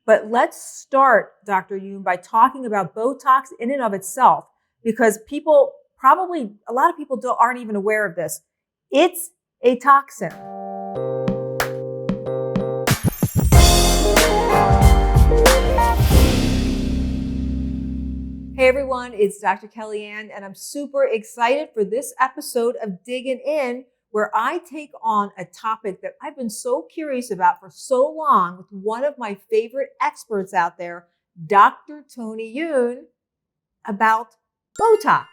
But let's start, Dr. Youn, by talking about Botox in and of itself, because a lot of people aren't even aware of this. It's a toxin. Hey everyone, it's Dr. Kellyann, and I'm super excited for this episode of Digging In, where I take on a topic that I've been so curious about for so long with one of my favorite experts out there, Dr. Tony Youn, about Botox.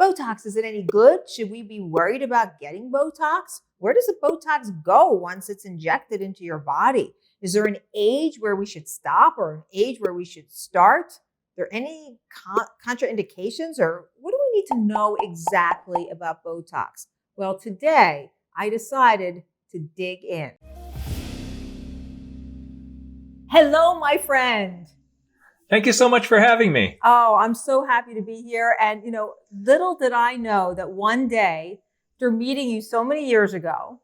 Botox, is it any good? Should we be worried about getting Botox? Where does the Botox go once it's injected into your body? Is there an age where we should stop or an age where we should start? Are there any contraindications, or what do we need to know exactly about Botox? Well, today I decided to dig in. Hello, my friend. Thank you so much for having me. Oh, I'm so happy to be here. And, little did I know that one day, after meeting you so many years ago,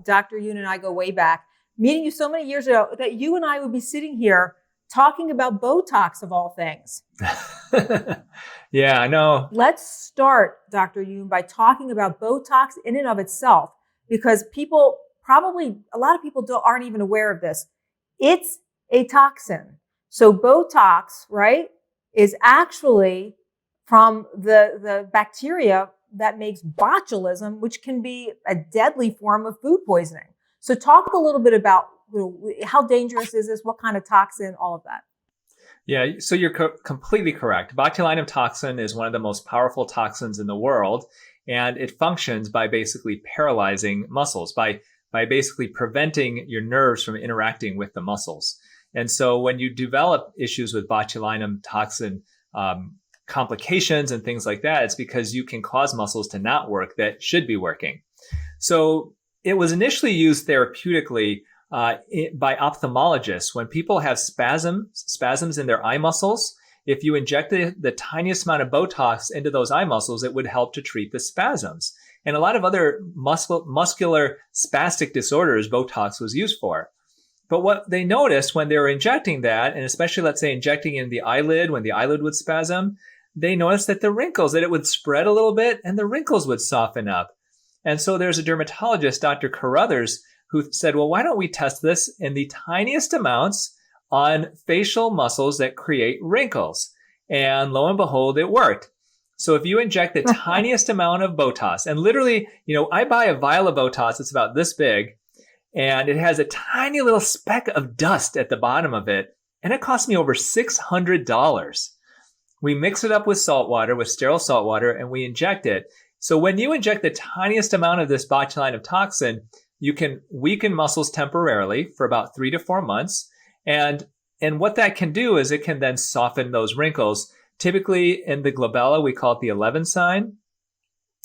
Dr. Youn and I go way back, meeting you so many years ago, that you and I would be sitting here talking about Botox of all things. Yeah, I know. Let's start, Dr. Youn, by talking about Botox in and of itself, because a lot of people aren't even aware of this. It's a toxin. So Botox, right, is actually from the bacteria that makes botulism, which can be a deadly form of food poisoning. So talk a little bit about how dangerous is this, what kind of toxin, all of that. Yeah, so you're completely correct. Botulinum toxin is one of the most powerful toxins in the world, and it functions by basically paralyzing muscles, by basically preventing your nerves from interacting with the muscles. And so when you develop issues with botulinum toxin complications and things like that, it's because you can cause muscles to not work that should be working. So it was initially used therapeutically by ophthalmologists. When people have spasms in their eye muscles, if you injected the tiniest amount of Botox into those eye muscles, it would help to treat the spasms. And a lot of other muscular spastic disorders, Botox was used for. But what they noticed when they were injecting that, and especially, let's say, injecting in the eyelid, when the eyelid would spasm, they noticed that that it would spread a little bit and the wrinkles would soften up. And so there's a dermatologist, Dr. Carruthers, who said, well, why don't we test this in the tiniest amounts on facial muscles that create wrinkles? And lo and behold, it worked. So if you inject the tiniest amount of Botox, and literally, I buy a vial of Botox, it's about this big, and it has a tiny little speck of dust at the bottom of it, and it cost me over $600. We mix it up with sterile salt water, and we inject it. So when you inject the tiniest amount of this botulinum toxin, you can weaken muscles temporarily for about 3 to 4 months. And what that can do is it can then soften those wrinkles. Typically in the glabella, we call it the 11 sign,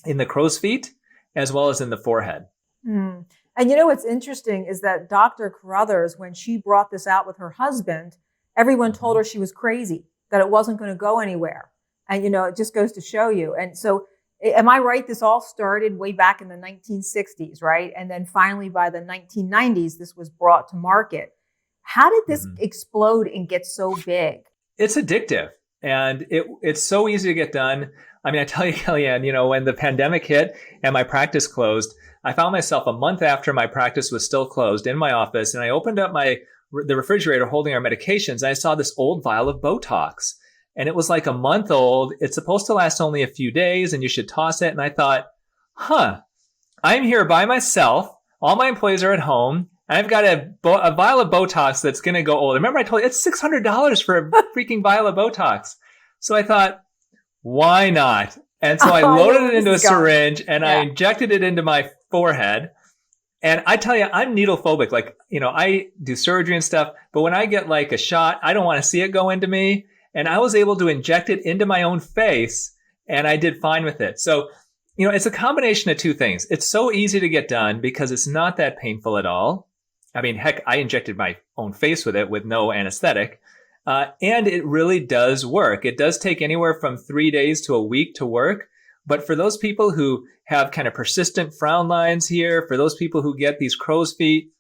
in the crow's feet, as well as in the forehead. Mm. And what's interesting is that Dr. Carruthers, when she brought this out with her husband, everyone told her she was crazy, that it wasn't going to go anywhere. And, it just goes to show you. And so, am I right? This all started way back in the 1960s, right? And then finally by the 1990s, this was brought to market. How did this explode and get so big? It's addictive, and it's so easy to get done. I mean, I tell you, Kellyann, when the pandemic hit and my practice closed, I found myself a month after my practice was still closed in my office, and I opened up the refrigerator holding our medications, and I saw this old vial of Botox. And it was like a month old. It's supposed to last only a few days, and you should toss it. And I thought, I'm here by myself. All my employees are at home. And I've got a vial of Botox that's going to go old. Remember, I told you it's $600 for a freaking vial of Botox. So I thought, why not? And so I loaded it into a syringe and I injected it into my forehead. And I tell you, I'm needle phobic. Like, I do surgery and stuff, but when I get like a shot, I don't want to see it go into me. And I was able to inject it into my own face, and I did fine with it. So, it's a combination of two things. It's so easy to get done because it's not that painful at all. I mean, heck, I injected my own face with it with no anesthetic. And it really does work. It does take anywhere from 3 days to a week to work. But for those people who have kind of persistent frown lines here, for those people who get these crow's feet,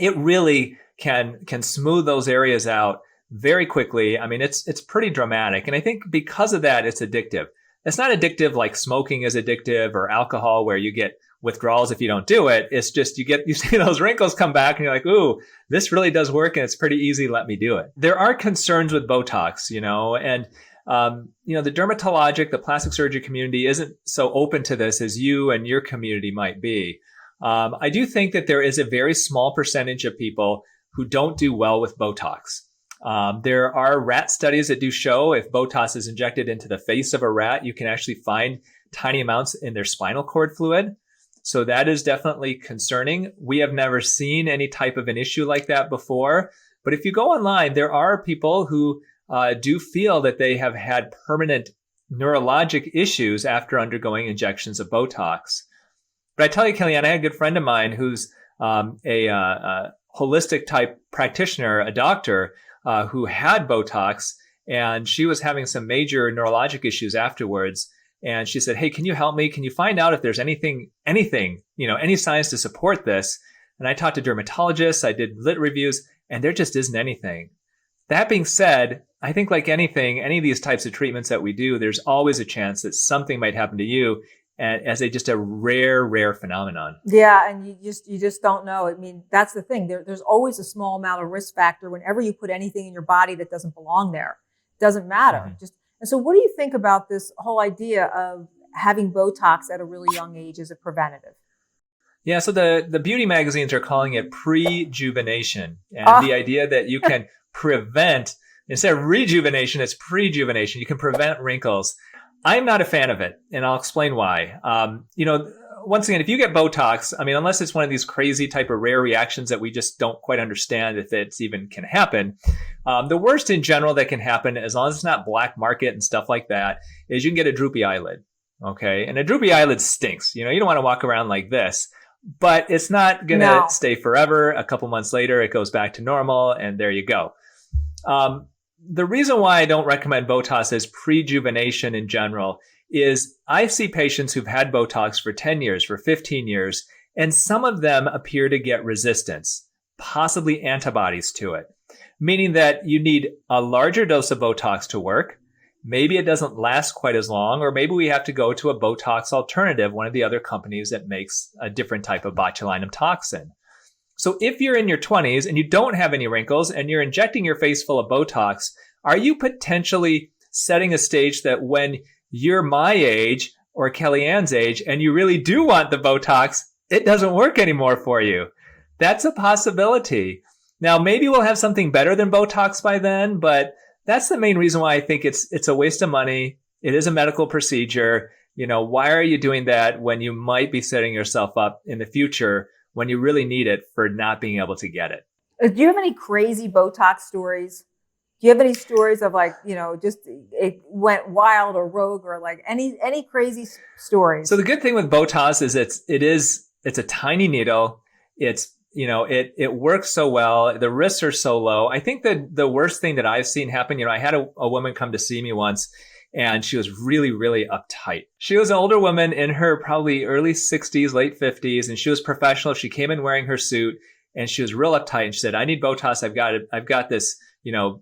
it really can smooth those areas out very quickly. I mean, it's pretty dramatic. And I think because of that, it's addictive. It's not addictive like smoking is addictive or alcohol where you get withdrawals if you don't do it. It's just you see those wrinkles come back and you're like, ooh, this really does work and it's pretty easy. Let me do it. There are concerns with Botox, and the dermatologic, the plastic surgery community isn't so open to this as you and your community might be. I do think that there is a very small percentage of people who don't do well with Botox. There are rat studies that do show if Botox is injected into the face of a rat, you can actually find tiny amounts in their spinal cord fluid. So that is definitely concerning. We have never seen any type of an issue like that before. But if you go online, there are people who do feel that they have had permanent neurologic issues after undergoing injections of Botox. But I tell you, Kellyann, I had a good friend of mine who's a holistic type practitioner, a doctor, who had Botox, and she was having some major neurologic issues afterwards. And she said, hey, can you help me? Can you find out if there's anything, any science to support this? And I talked to dermatologists, I did lit reviews, and there just isn't anything. That being said, I think like anything, any of these types of treatments that we do, there's always a chance that something might happen to you as just a rare phenomenon. Yeah, and you just don't know. I mean, that's the thing. There's always a small amount of risk factor whenever you put anything in your body that doesn't belong there. It doesn't matter. Mm-hmm. And so what do you think about this whole idea of having Botox at a really young age as a preventative? Yeah, so the beauty magazines are calling it prejuvenation. And the idea that you can prevent, instead of rejuvenation, it's prejuvenation. You can prevent wrinkles. I'm not a fan of it, and I'll explain why. Once again, if you get Botox, I mean, unless it's one of these crazy type of rare reactions that we just don't quite understand if it's even can happen, the worst in general that can happen, as long as it's not black market and stuff like that, is you can get a droopy eyelid. Okay. And a droopy eyelid stinks. You don't want to walk around like this, but it's not going to stay forever. A couple months later, it goes back to normal, and there you go. The reason why I don't recommend Botox as prejuvenation in general is I see patients who've had Botox for 10 years, for 15 years, and some of them appear to get resistance, possibly antibodies to it, meaning that you need a larger dose of Botox to work. Maybe it doesn't last quite as long, or maybe we have to go to a Botox alternative, one of the other companies that makes a different type of botulinum toxin. So if you're in your 20s and you don't have any wrinkles and you're injecting your face full of Botox, are you potentially setting a stage that when you're my age or Kellyanne's age and you really do want the Botox, it doesn't work anymore for you? That's a possibility. Now, maybe we'll have something better than Botox by then, but that's the main reason why I think it's a waste of money. It is a medical procedure. Why are you doing that when you might be setting yourself up in the future when you really need it for not being able to get it? Do you have any crazy Botox stories? Do you have any stories of just it went wild or rogue or like any crazy stories? So the good thing with Botox is it's a tiny needle. It works so well. The risks are so low. I think that the worst thing that I've seen happen, I had a woman come to see me once, and she was really, really uptight. She was an older woman in her probably early 60s, late 50s, and she was professional. She came in wearing her suit, and she was real uptight. And she said, I need Botox. I've got this,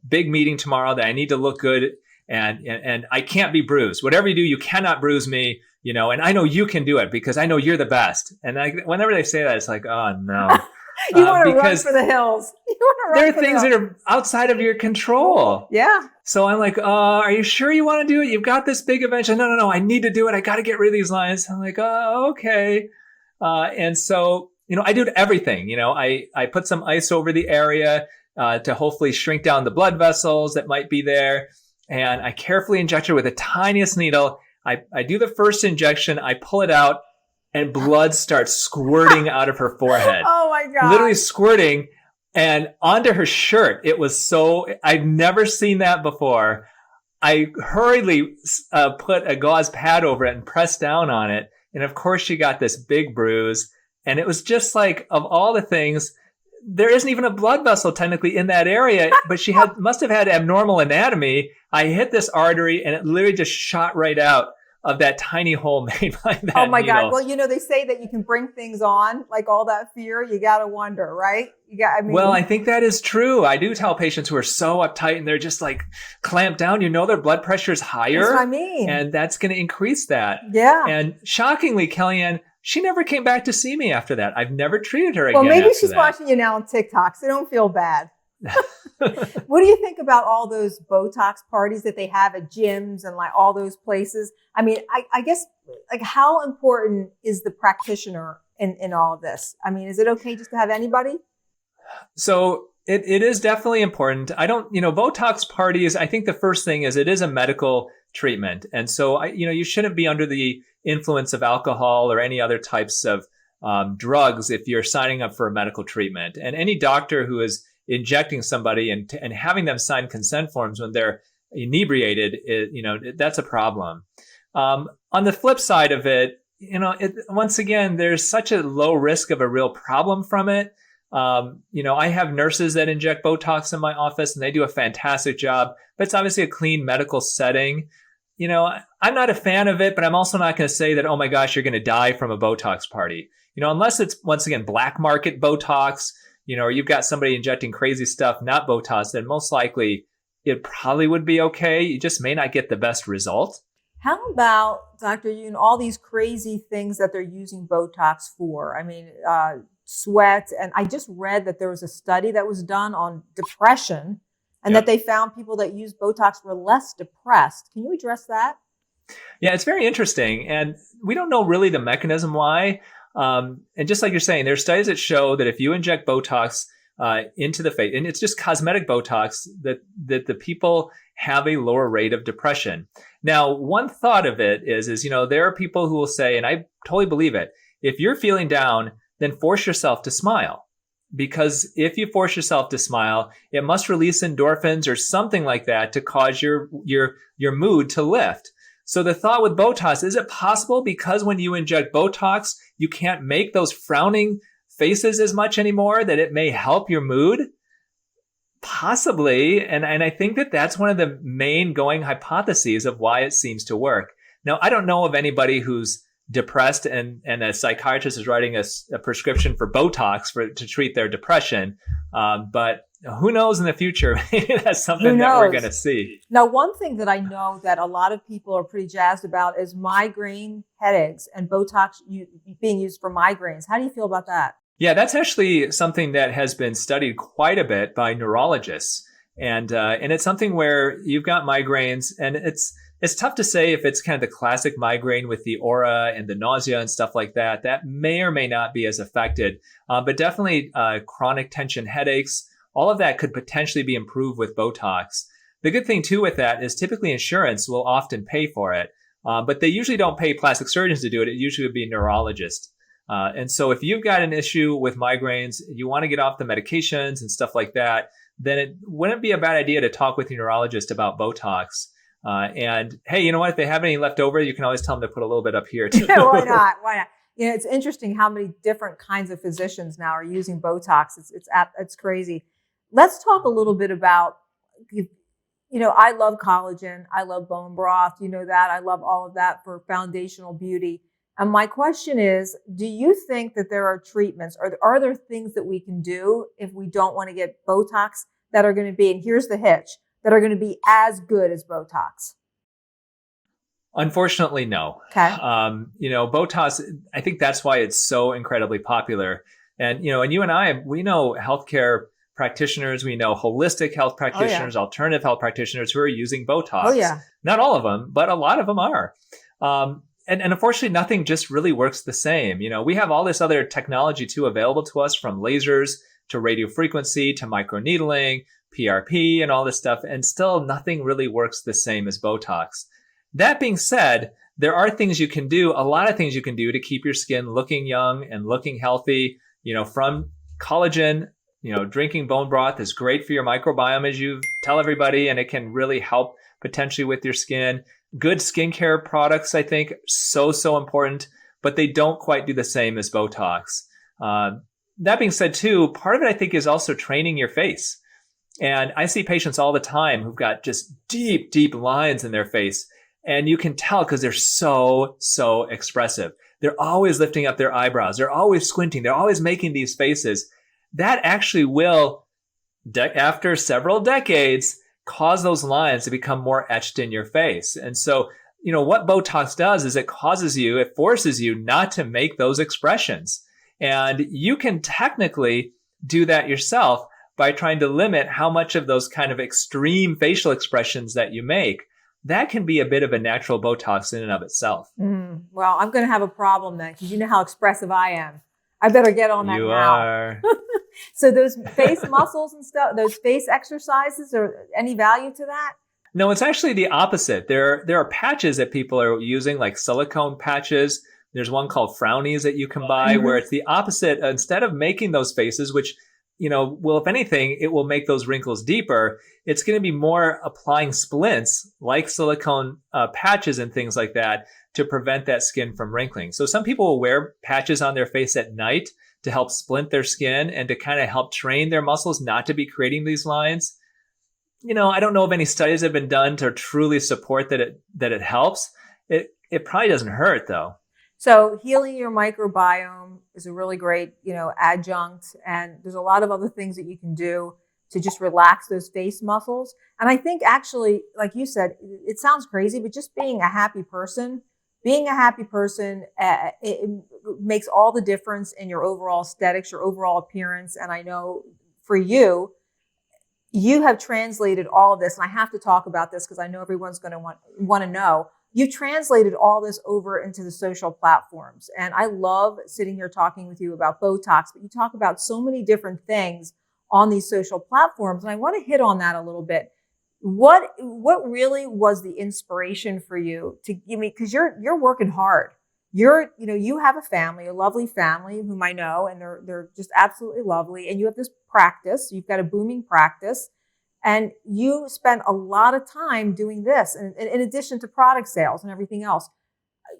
big meeting tomorrow that I need to look good, and I can't be bruised. Whatever you do, you cannot bruise me, and I know you can do it because I know you're the best. And whenever they say that, it's like, oh no. You want to run for the hills. There are things that are outside of your control. Yeah. So I'm like, are you sure you want to do it? You've got this big event. No, I need to do it. I got to get rid of these lines. I'm like, oh, okay. And so, I do everything. I put some ice over the area to hopefully shrink down the blood vessels that might be there. And I carefully inject her with the tiniest needle. I do the first injection. I pull it out, and blood starts squirting out of her forehead. Oh my God. Literally squirting and onto her shirt. It was I've never seen that before. I hurriedly put a gauze pad over it and pressed down on it. And of course she got this big bruise. And it was just like, of all the things, there isn't even a blood vessel technically in that area, but she must have had abnormal anatomy. I hit this artery and it literally just shot right out of that tiny hole made by that Oh my God. needle. Well, they say that you can bring things on, like all that fear. You got to wonder, right? Well, I think that is true. I do tell patients who are so uptight and they're just like clamped down, their blood pressure is higher. That's what I mean. And that's going to increase that. Yeah. And shockingly, Kellyann, she never came back to see me after that. I've never treated her again. Well, maybe after she's that. watching you now on TikTok, so don't feel bad. What do you think about all those Botox parties that they have at gyms and like all those places? I mean, I guess like how important is the practitioner in all of this? I mean, is it okay just to have anybody? So it is definitely important. Botox parties, I think the first thing is it is a medical treatment. And so, you shouldn't be under the influence of alcohol or any other types of drugs if you're signing up for a medical treatment. And any doctor who is injecting somebody and having them sign consent forms when they're inebriated, that's a problem. On the flip side of it, once again, there's such a low risk of a real problem from it. I have nurses that inject Botox in my office and they do a fantastic job, but it's obviously a clean medical setting. I'm not a fan of it, but I'm also not going to say that, oh my gosh, you're going to die from a Botox party. Unless it's once again, black market Botox, or you've got somebody injecting crazy stuff, not Botox, then most likely it probably would be okay. You just may not get the best result. How about, Dr. Youn, all these crazy things that they're using Botox for? I mean, sweat. And I just read that there was a study that was done on depression and that they found people that use Botox were less depressed. Can you address that? Yeah, it's very interesting. And we don't know really the mechanism why. And just like you're saying, there's studies that show that if you inject Botox into the face, and it's just cosmetic Botox, that the people have a lower rate of depression. Now, one thought of it is there are people who will say, and I totally believe it, if you're feeling down, then force yourself to smile. Because if you force yourself to smile, it must release endorphins or something like that to cause your mood to lift. So the thought with Botox, is it possible because when you inject Botox, you can't make those frowning faces as much anymore, that it may help your mood? Possibly. And I think that that's one of the main going hypotheses of why it seems to work. Now, I don't know of anybody who's depressed and a psychiatrist is writing a prescription for Botox to treat their depression. But who knows in the future? Maybe that's something that we're going to see. Now, one thing that I know that a lot of people are pretty jazzed about is migraine headaches and Botox being used for migraines. How do you feel about that? Yeah, that's actually something that has been studied quite a bit by neurologists. And it's something where you've got migraines, and it's tough to say if it's kind of the classic migraine with the aura and the nausea and stuff like that. That may or may not be as affected, but definitely chronic tension headaches, all of that could potentially be improved with Botox. The good thing too with that is typically insurance will often pay for it, but they usually don't pay plastic surgeons to do it. It usually would be a neurologist. And so if you've got an issue with migraines, you want to get off the medications and stuff like that, then it wouldn't be a bad idea to talk with your neurologist about Botox. And hey, you know what? If they have any left over, you can always tell them to put a little bit up here too. Yeah, why not? Why not? It's interesting how many different kinds of physicians now are using Botox. It's crazy. Let's talk a little bit about, I love collagen. I love bone broth. You know that. I love all of that for foundational beauty. And my question is, do you think that there are treatments or are there things that we can do if we don't want to get Botox that are going to be, and here's the hitch, that are going to be as good as Botox? Unfortunately, no. Okay. Botox, I think that's why it's so incredibly popular. And, and you and I, we know healthcare practitioners, we know holistic health practitioners, alternative health practitioners who are using Botox. Oh, yeah. Not all of them, but a lot of them are. And unfortunately, nothing just really works the same. We have all this other technology too available to us, from lasers to radio frequency to microneedling, PRP and all this stuff. And still nothing really works the same as Botox. That being said, there are things you can do, a lot of things you can do to keep your skin looking young and looking healthy, from collagen. Drinking bone broth is great for your microbiome, as you tell everybody, and it can really help potentially with your skin. Good skincare products, I think, so important, but they don't quite do the same as Botox. That being said, too, part of it, I think, is also training your face. And I see patients all the time who've got just deep, deep lines in their face. And you can tell because they're so expressive. They're always lifting up their eyebrows. They're always squinting. They're always making these faces. That actually will, after several decades, cause those lines to become more etched in your face. And so, what Botox does is it forces you not to make those expressions. And you can technically do that yourself by trying to limit how much of those kind of extreme facial expressions that you make. That can be a bit of a natural Botox in and of itself. Well, I'm going to have a problem then, because you know how expressive I am. I better get on that You now. are. So those face muscles and stuff, those face exercises, are any value to that? No, it's actually the opposite. There are patches that people are using, like silicone patches. There's one called Frownies that you can buy, where it's the opposite. Instead of making those faces, which, well, if anything, it will make those wrinkles deeper. It's going to be more applying splints like silicone patches and things like that to prevent that skin from wrinkling. So some people will wear patches on their face at night to help splint their skin and to kind of help train their muscles not to be creating these lines. I don't know if any studies have been done to truly support that it helps. It probably doesn't hurt though. So healing your microbiome is a really great, adjunct. And there's a lot of other things that you can do to just relax those face muscles. And I think actually, like you said, it sounds crazy, but just being a happy person, it makes all the difference in your overall aesthetics, your overall appearance. And I know for you have translated all of this. And I have to talk about this because I know everyone's going to want to know. You translated all this over into the social platforms. And I love sitting here talking with you about Botox, but you talk about so many different things on these social platforms. And I want to hit on that a little bit. What really was the inspiration for you to give me, because you're working hard. You have a family, a lovely family whom I know, and they're just absolutely lovely. And you have this practice, you've got a booming practice. And you spend a lot of time doing this, and in addition to product sales and everything else.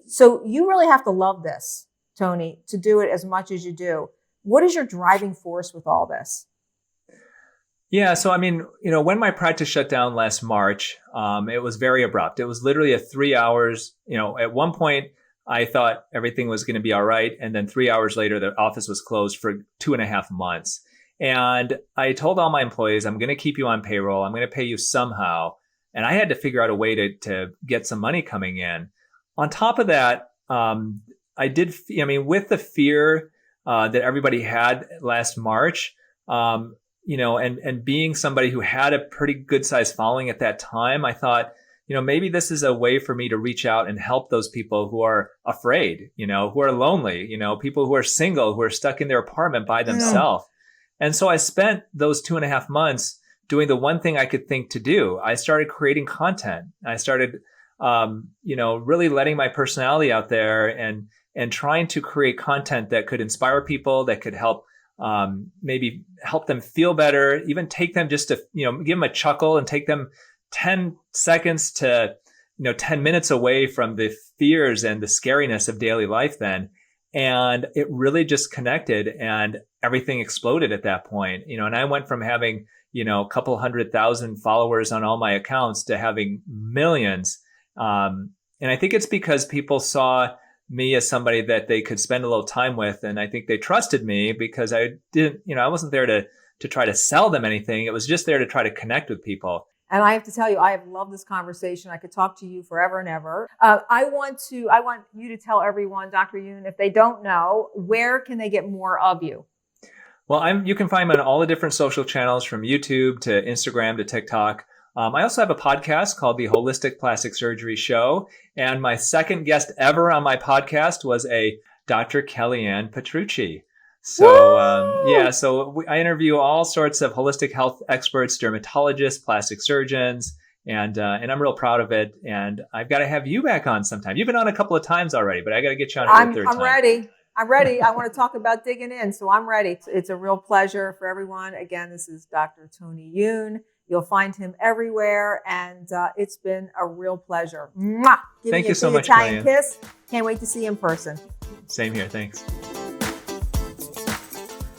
So you really have to love this, Tony, to do it as much as you do. What is your driving force with all this? Yeah. So, when my practice shut down last March, it was very abrupt. It was literally a 3 hours. At one point, I thought everything was going to be all right. And then 3 hours later, the office was closed for 2.5 months. And I told all my employees, I'm going to keep you on payroll. I'm going to pay you somehow. And I had to figure out a way to get some money coming in. On top of that, with the fear that everybody had last March, and being somebody who had a pretty good sized following at that time, I thought, maybe this is a way for me to reach out and help those people who are afraid, who are lonely, people who are single, who are stuck in their apartment by themselves. And so I spent those 2.5 months doing the one thing I could think to do. I started creating content. I started, really letting my personality out there and trying to create content that could inspire people, that could help, maybe help them feel better, even take them just to, give them a chuckle and take them 10 seconds to, 10 minutes away from the fears and the scariness of daily life then. And it really just connected and everything exploded at that point, and I went from having, a couple 100,000 followers on all my accounts to having millions. And I think it's because people saw me as somebody that they could spend a little time with. And I think they trusted me because I wasn't there to try to sell them anything. It was just there to try to connect with people. And I have to tell you, I have loved this conversation. I could talk to you forever and ever. I want you to tell everyone, Dr. Youn, if they don't know, where can they get more of you? Well, you can find me on all the different social channels from YouTube to Instagram to TikTok. I also have a podcast called The Holistic Plastic Surgery Show. And my second guest ever on my podcast was a Dr. Kellyann Petrucci. So, so I interview all sorts of holistic health experts, dermatologists, plastic surgeons, and I'm real proud of it. And I've got to have you back on sometime. You've been on a couple of times already, but I got to get you on for a third time. I'm ready. I want to talk about digging in. So I'm ready. It's a real pleasure for everyone. Again, this is Dr. Tony Youn. You'll find him everywhere. And it's been a real pleasure. Mwah! Thank you so much, Italian kiss. Can't wait to see you in person. Same here. Thanks.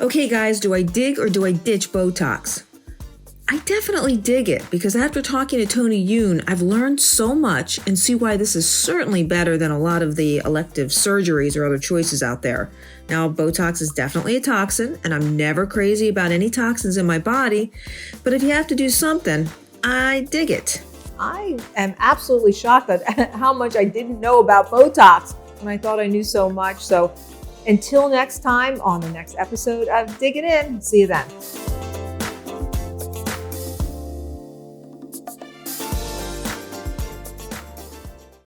Okay, guys, do I dig or do I ditch Botox? I definitely dig it because after talking to Tony Youn, I've learned so much and see why this is certainly better than a lot of the elective surgeries or other choices out there. Now, Botox is definitely a toxin, and I'm never crazy about any toxins in my body, but if you have to do something, I dig it. I am absolutely shocked at how much I didn't know about Botox when I thought I knew so much. So until next time on the next episode of Dig It In, see you then.